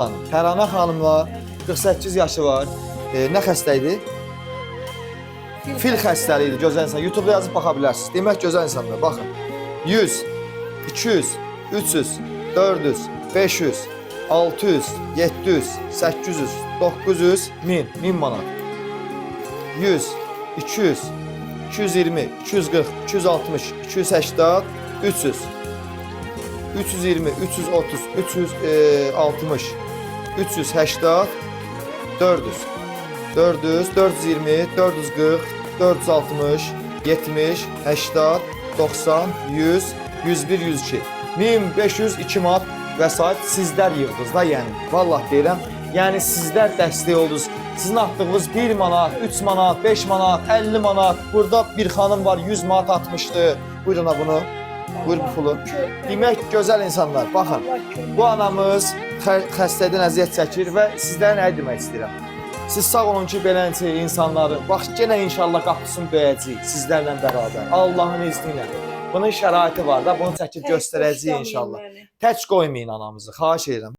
Tərana xanımla 48 yaşı var. Nə xəstə idi? Fil xəstəliyi idi, gözəl insan. YouTube-da yazıb baxa bilərsiniz. Demək, gözəl insanlar, baxın. 100, 200, 300, 400, 500, 600, 700, 800, 900, 1000, 1000 manat. 100, 200, 220, 240, 260, 280, 300. 320, 330, 360, 380, 400. 400, 420, 440, 460, 70, 80, 90, 100, 101, 102. 1502 manat vəsait sizlər yığdınız da, yəni. Vallahi deyirəm, yəni sizlər dəstək oldunuz. Sizin atdığınız 1 manat, 3 manat, 5 manat, 50 manat. Burada bir xanım var, 100 manat atmışdı. Buyurun ha bunu. Buyur bu pulu. Demək, gözəl insanlar, baxın. Bu anamız xəstədən əziyyət çəkir və sizlərə nə demək istəyirəm? Siz sağ olun ki, beləncə insanların, bax, yenə inşallah qapısını döyəcəyik sizlərlə bərabər. Allahın izni ilə. Bunun şəraiti var da, bunu çəkib göstərəcəyik inşallah. Tək qoymayın anamızı, xahiş edirəm.